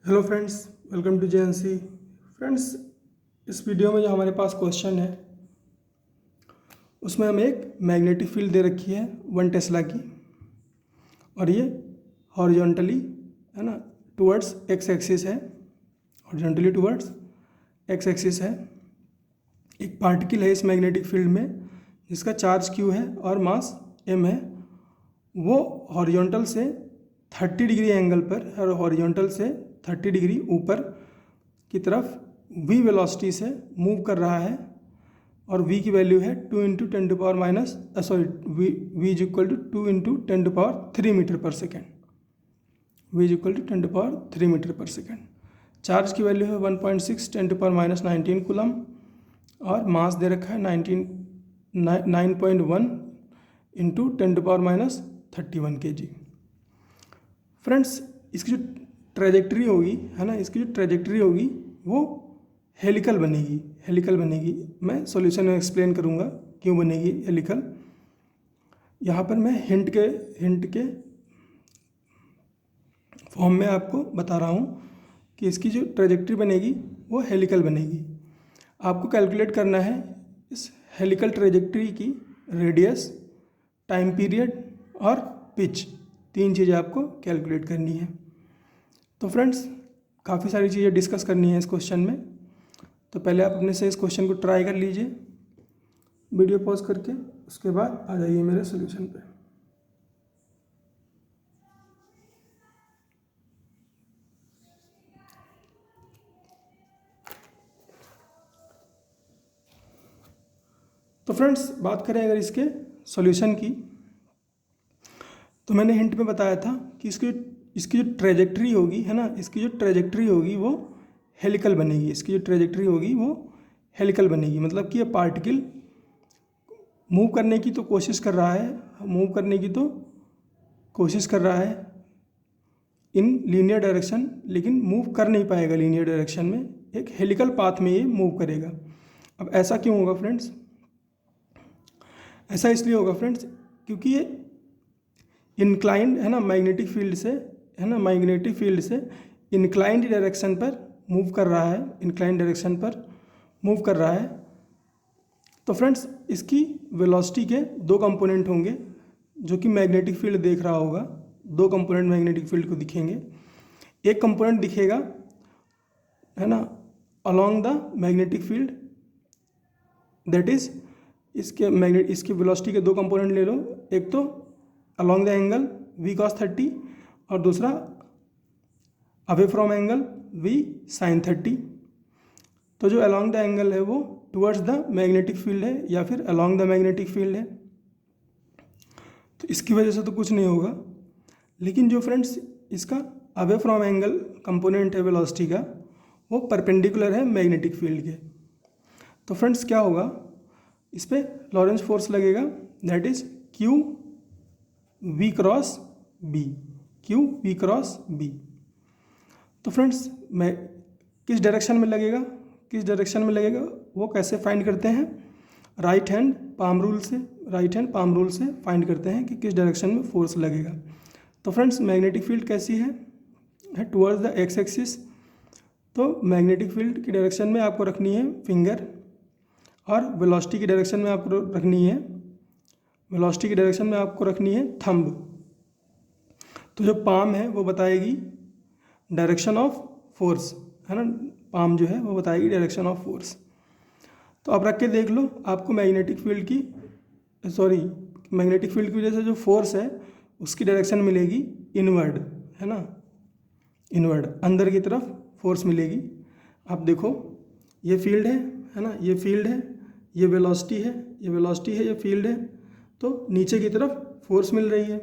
Hello friends, welcome to JNC. Friends, इस video में जो हमारे पास क्वेश्चन है उसमें हमें एक मैग्नेटिक फील्ड दे रखी है 1 टेस्ला की, और ये हॉरिजॉन्टली है ना टुवर्ड्स एक्स एक्सिस है, हॉरिजॉन्टली टुवर्ड्स एक्स एक्सिस है। एक पार्टिकल है इस मैग्नेटिक फील्ड में जिसका चार्ज Q है और मास M है। वो हॉरिजॉन्टल से 30 डिग्री एंगल पर और हॉरिजॉन्टल से 30 डिग्री ऊपर की तरफ v वेलोसिटी से मूव कर रहा है, और v की वैल्यू है 2 into ten to power minus v is equal to 2 into ten to power 3 meter per second. v is equal to 10 to power 3 meter per second. Charge की value है 1.6 10 to power minus 19 coulomb, और मास दे रखा है 9.1 into 10 to power minus 31 kg। Friends, इसकी जो trajectory होगी है ना, इसकी जो ट्रेजेक्ट्री होगी वो हेलिकल बनेगी। मैं सॉल्यूशन में एक्सप्लेन करूँगा क्यों बनेगी हेलिकल। यहाँ पर मैं हिंट के फॉर्म में आपको बता रहा हूँ कि इसकी जो ट्रेजेक्ट्री बनेगी वो हेलिकल बनेगी। आपको कैलकुलेट करना है इस हेलिकल ट्रेजेक्ट्री की रेडियस, टाइम पीरियड और पिच, 3 चीज़ें आपको कैलकुलेट करनी है। तो फ्रेंड्स, काफ़ी सारी चीज़ें डिस्कस करनी है इस क्वेश्चन में। तो पहले आप अपने से इस क्वेश्चन को ट्राई कर लीजिए वीडियो पॉज करके, उसके बाद आ जाइए मेरे सॉल्यूशन पे। तो फ्रेंड्स, बात करें अगर इसके सॉल्यूशन की, तो मैंने हिंट में बताया था कि इसकी जो ट्रेजेक्ट्री होगी है ना, इसकी जो ट्रेजेक्ट्री होगी वो हेलिकल बनेगी। इसकी जो ट्रेजेक्ट्री होगी वो हेलिकल बनेगी, मतलब कि ये पार्टिकल मूव करने की तो कोशिश कर रहा है इन लीनियर डायरेक्शन, लेकिन मूव कर नहीं पाएगा लीनियर डायरेक्शन में, एक हेलिकल पाथ में ये मूव करेगा। अब ऐसा क्यों होगा फ्रेंड्स? ऐसा इसलिए होगा फ्रेंड्स क्योंकि ये इंक्लाइंड है ना, मैग्नेटिक फील्ड से इंक्लाइंड डायरेक्शन पर मूव कर रहा है। तो फ्रेंड्स, इसकी वेलोसिटी के 2 कंपोनेंट होंगे जो कि मैग्नेटिक फील्ड देख रहा होगा। 2 कंपोनेंट मैग्नेटिक फील्ड को दिखेंगे। एक कंपोनेंट दिखेगा है ना along the magnetic field, that is इसकी वेलोसिटी के 2 कंपोनेंट ले लो। एक तो along the angle v cos 30 और दूसरा away from angle v sin 30। तो जो अलोंग द एंगल है वो टुवर्ड्स द मैग्नेटिक फील्ड है या फिर अलोंग द मैग्नेटिक फील्ड है, तो इसकी वजह से तो कुछ नहीं होगा। लेकिन जो फ्रेंड्स इसका अवे फ्रॉम एंगल कंपोनेंट है वेलोसिटी का, वो परपेंडिकुलर है मैग्नेटिक फील्ड के। तो फ्रेंड्स क्या होगा, इस पर लॉरेंस फोर्स लगेगा, that is Q V cross B. तो फ्रेंड्स, मैं किस डायरेक्शन में लगेगा वो कैसे फाइंड करते हैं? राइट हैंड पाम रूल से फाइंड करते हैं कि किस डायरेक्शन में फोर्स लगेगा। तो फ्रेंड्स, मैग्नेटिक फील्ड कैसी है टुवर्ड्स द एक्स एक्सिस। तो मैग्नेटिक फील्ड की डायरेक्शन में आपको रखनी है फिंगर, और वेलोसिटी की डायरेक्शन में आपको रखनी है थंब। तो जो पाम है वो बताएगी डायरेक्शन ऑफ फोर्स, है ना, पाम जो है वो बताएगी डायरेक्शन ऑफ फोर्स। तो आप रख के देख लो, आपको मैग्नेटिक फील्ड की वजह से जो फोर्स है उसकी डायरेक्शन मिलेगी इनवर्ड, है ना, इनवर्ड अंदर की तरफ फोर्स मिलेगी। आप देखो, ये फील्ड है ना, ये फील्ड है, ये वेलोसिटी है, ये फील्ड है, तो नीचे की तरफ फोर्स मिल रही है,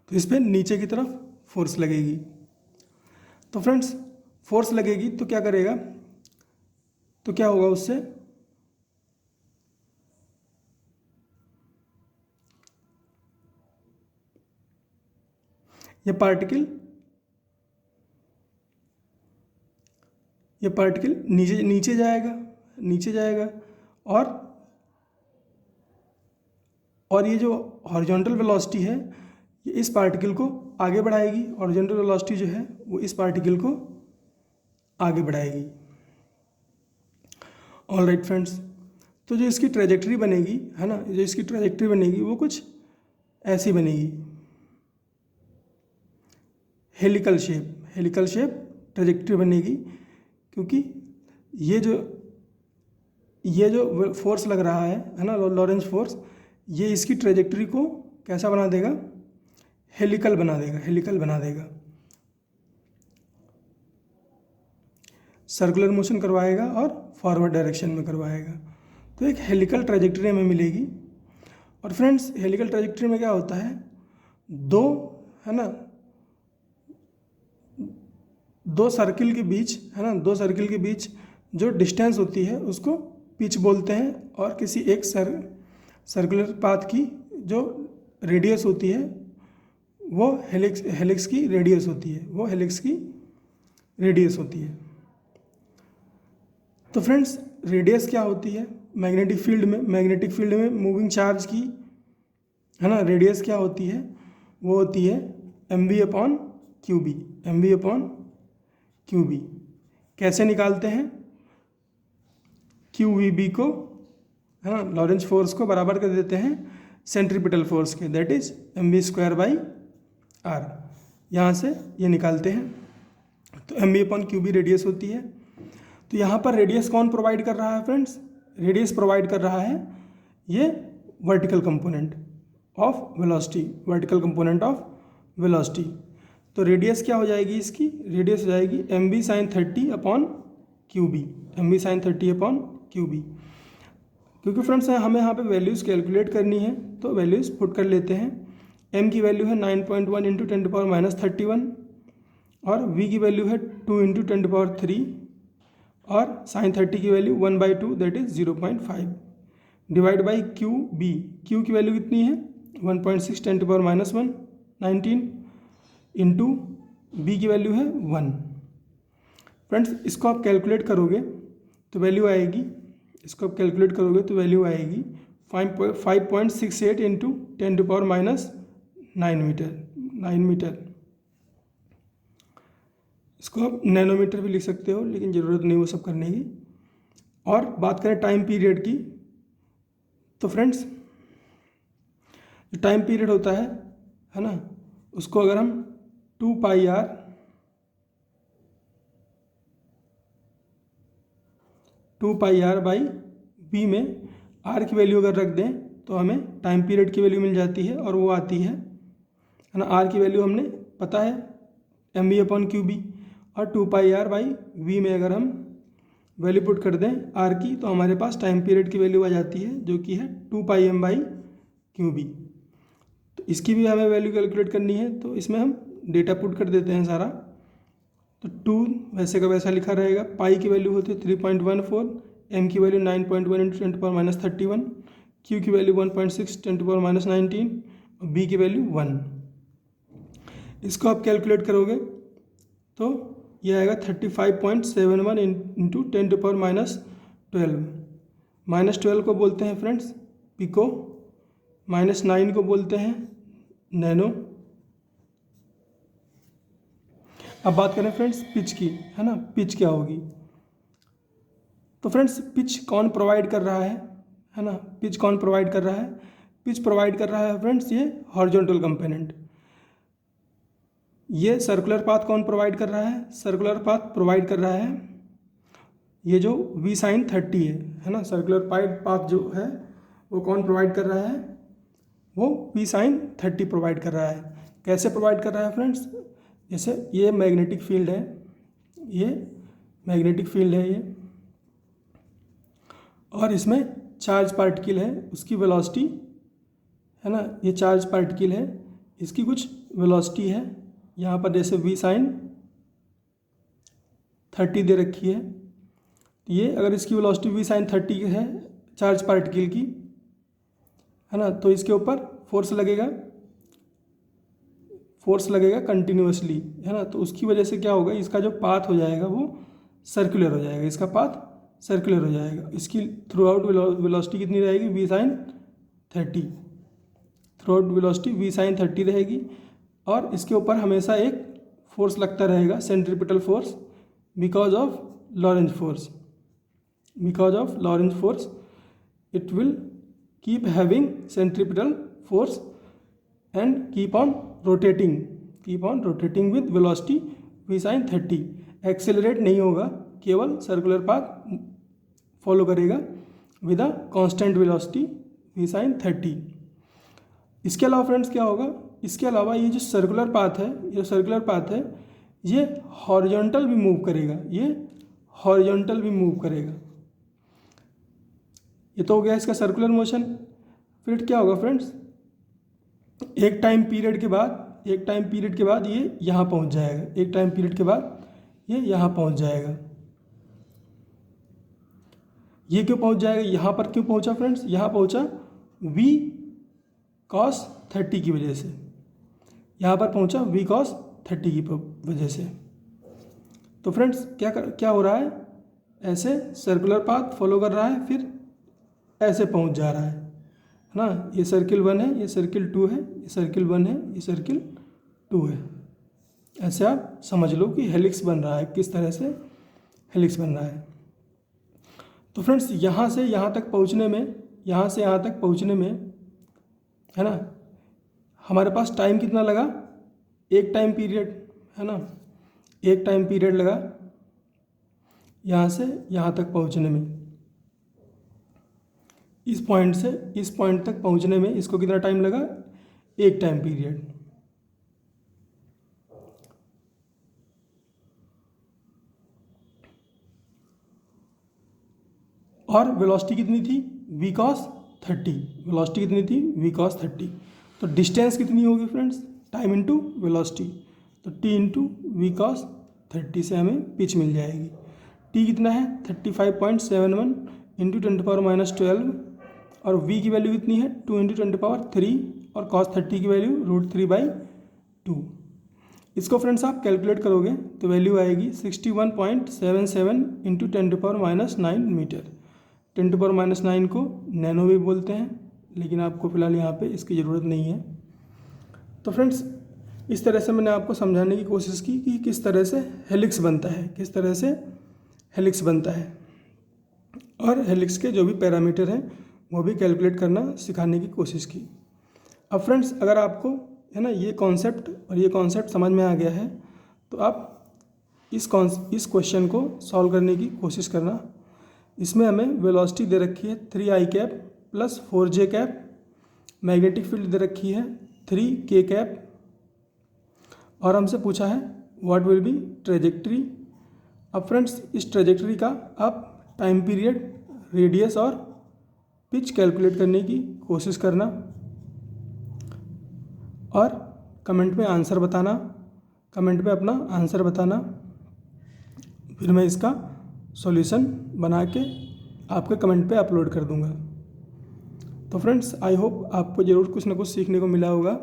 तो इस पर नीचे की तरफ फोर्स लगेगी। तो फ्रेंड्स, फोर्स लगेगी तो क्या करेगा, तो क्या होगा उससे, ये पार्टिकल नीचे जाएगा और ये जो हॉरिजॉन्टल वेलोसिटी है ये इस पार्टिकल को आगे बढ़ाएगी, हॉरिजॉन्टल वेलोसिटी जो है वो इस पार्टिकल को आगे बढ़ाएगी। ऑल राइट फ्रेंड्स, तो जो इसकी ट्रेजेक्टरी बनेगी है ना, जो इसकी ट्रेजेक्टरी बनेगी वो कुछ ऐसी बनेगी, हेलिकल शेप ट्रेजेक्टरी बनेगी, क्योंकि ये जो फोर्स लग रहा है ना, लॉरेंज फोर्स, ये इसकी ट्रेजेक्टरी को कैसा बना देगा, हेलिकल बना देगा, सर्कुलर मोशन करवाएगा और फॉरवर्ड डायरेक्शन में करवाएगा। तो एक हेलिकल ट्रेजेक्टरी हमें मिलेगी। और फ्रेंड्स, हेलिकल ट्रेजेक्टरी में क्या होता है, दो सर्किल के बीच जो डिस्टेंस होती है उसको पिच बोलते हैं, और किसी एक सर्कुलर पाथ की जो रेडियस होती है वो हेलिक्स की रेडियस होती है। तो फ्रेंड्स, रेडियस क्या होती है मैग्नेटिक फील्ड में मूविंग चार्ज की, है ना, रेडियस क्या होती है, वो होती है mv/qb। कैसे निकालते हैं, QVB को, है ना, लॉरेंज फोर्स को बराबर कर देते हैं सेंट्रीपिटल फोर्स के, दैट इज mv²/r। यहाँ से ये निकालते हैं, तो mv/qb रेडियस होती है। तो यहाँ पर रेडियस कौन प्रोवाइड कर रहा है फ्रेंड्स, रेडियस प्रोवाइड कर रहा है ये वर्टिकल कंपोनेंट ऑफ वेलोसिटी। तो रेडियस क्या हो जाएगी इसकी, रेडियस हो जाएगी mv/30/qb, क्योंकि फ्रेंड्स हमें यहाँ पे वैल्यूज़ कैलकुलेट करनी है, तो वैल्यूज़ पुट कर लेते हैं। m की वैल्यू है 9.1 × 10⁻31, और v की वैल्यू है 2 × 10⁻3, और sin 30 की value 1/2 that is 0.5, divide by QB, Q की वैल्यू कितनी है 1.6 10⁻⁻1 19, इंटू B की वैल्यू है 1। फ्रेंड्स, इसको आप कैलकुलेट करोगे तो वैल्यू आएगी 5.68 × 10⁻9 मीटर। इसको आप नैनोमीटर भी लिख सकते हो, लेकिन ज़रूरत नहीं वो सब करने की। और बात करें टाइम पीरियड की, तो फ्रेंड्स जो टाइम पीरियड होता है ना, उसको अगर हम 2πr/b में r की वैल्यू अगर रख दें तो हमें टाइम पीरियड की वैल्यू मिल जाती है, और वो आती है ना, r की वैल्यू हमने पता है mv/qb, और 2πr/b में अगर हम वैल्यू पुट कर दें r की, तो हमारे पास टाइम पीरियड की वैल्यू आ जाती है, जो कि है 2πm/qb। तो इसकी भी हमें वैल्यू कैलकुलेट करनी है, तो इसमें हम डेटा पुट कर देते हैं सारा। तो 2 वैसे का वैसा लिखा रहेगा, पाई की वैल्यू होती है 3.14, m की वैल्यू 9.1 × 10⁻31, q की वैल्यू 1.6 10⁻19, और b की वैल्यू 1। इसको आप कैलकुलेट करोगे तो ये आएगा 35.71 × 10⁻12। -12 को बोलते हैं फ्रेंड्स पिको, -9 को बोलते हैं नैनो। अब बात करें फ्रेंड्स पिच की, है ना, पिच क्या होगी। तो फ्रेंड्स पिच कौन प्रोवाइड कर रहा है ना, पिच प्रोवाइड कर रहा है फ्रेंड्स ये हॉरिजॉन्टल कंपोनेंट। ये सर्कुलर पाथ कौन प्रोवाइड कर रहा है, सर्कुलर पाथ प्रोवाइड कर रहा है ये जो v/30 है ना, सर्कुलर पाथ जो है वो कौन प्रोवाइड कर रहा है, वो v/30 प्रोवाइड कर रहा है। कैसे प्रोवाइड कर रहा है फ्रेंड्स, जैसे ये मैग्नेटिक फील्ड है, ये और इसमें चार्ज पार्टिकल है, उसकी वेलोसिटी है ना, ये चार्ज पार्टिकल है, इसकी कुछ वेलोसिटी है यहाँ पर, जैसे v/30 दे रखी है। ये अगर इसकी वेलोसिटी v/30 है चार्ज पार्टिकल की, है ना, तो इसके ऊपर फोर्स लगेगा कंटिन्यूसली, है ना। तो उसकी वजह से क्या होगा, इसका जो पाथ हो जाएगा वो सर्कुलर हो जाएगा, इसकी थ्रू आउट वेलोसिटी कितनी रहेगी v/30। Through out velocity v sin 30 रहेगी, और इसके ऊपर हमेशा एक फोर्स लगता रहेगा, centripetal force, because of Lorentz force. Because of Lorentz force it will keep having centripetal force and keep on rotating with velocity v sin 30। Accelerate नहीं होगा, केवल सर्कुलर पाथ फॉलो करेगा with a constant velocity v sin 30। इसके अलावा friends क्या होगा, इसके अलावा ये जो सर्कुलर पाथ है ये हॉरिजॉन्टल भी मूव करेगा, ये तो हो गया इसका सर्कुलर मोशन। फिर क्या होगा फ्रेंड्स, एक टाइम पीरियड के बाद ये यहाँ पहुँच जाएगा, ये क्यों पहुँच जाएगा, यहाँ पर क्यों पहुँचा फ्रेंड्स, यहाँ पहुँचा v cos 30 की वजह से, यहाँ पर पहुँचा v cos 30 की वजह से। तो फ्रेंड्स क्या हो रहा है, ऐसे सर्कुलर पाथ फॉलो कर रहा है, फिर ऐसे पहुंच जा रहा है ना। ये सर्किल 1 है, ये सर्किल 2 है, ये सर्किल 1 है, ये सर्किल 2 है। ऐसे आप समझ लो कि हेलिक्स बन रहा है, किस तरह से हेलिक्स बन रहा है। तो फ्रेंड्स यहाँ से यहाँ तक पहुँचने में है ना, हमारे पास टाइम कितना लगा, एक टाइम पीरियड है ना, एक टाइम पीरियड लगा यहाँ से यहाँ तक पहुँचने में। इस पॉइंट तक पहुंचने में इसको कितना टाइम लगा, एक टाइम पीरियड। और वेलोसिटी कितनी थी, v cos 30, वेलोसिटी कितनी थी, v cos 30। तो डिस्टेंस कितनी होगी फ्रेंड्स, टाइम इंटू वेलोसिटी, तो t इंटू v cos 30 से हमें पिच मिल जाएगी। t कितना है 35.71 इंटू 10⁻12, और v की वैल्यू कितनी है 2 इंटू 10⁻3, और cos 30 की वैल्यू √3/2। इसको फ्रेंड्स आप कैलकुलेट करोगे तो वैल्यू आएगी 61.77 इंटू 10⁻9 मीटर। 10⁻9 को नैनो भी बोलते हैं, लेकिन आपको फिलहाल यहाँ पे इसकी ज़रूरत नहीं है। तो फ्रेंड्स इस तरह से मैंने आपको समझाने की कोशिश की कि किस तरह से हेलिक्स बनता है, और हेलिक्स के जो भी पैरामीटर हैं वो भी कैलकुलेट करना सिखाने की कोशिश की। अब फ्रेंड्स अगर आपको है ना ये कॉन्सेप्ट समझ में आ गया है, तो आप इस क्वेश्चन को सॉल्व करने की कोशिश करना। इसमें हमें वेलोसिटी दे रखी है 3i cap plus 4j cap, magnetic field दे रखी है 3k कैप, और हमसे पूछा है व्हाट विल बी ट्रेजेक्ट्री। अब फ्रेंड्स इस ट्रेजेक्ट्री का आप टाइम पीरियड, रेडियस और पिच कैलकुलेट करने की कोशिश करना, और कमेंट में आंसर बताना, कमेंट में अपना आंसर बताना, फिर मैं इसका सॉल्यूशन बना के आपके कमेंट पे अपलोड कर दूंगा। तो फ्रेंड्स आई होप आपको ज़रूर कुछ ना कुछ सीखने को मिला होगा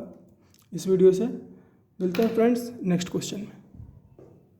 इस वीडियो से। मिलते हैं फ्रेंड्स नेक्स्ट क्वेश्चन में।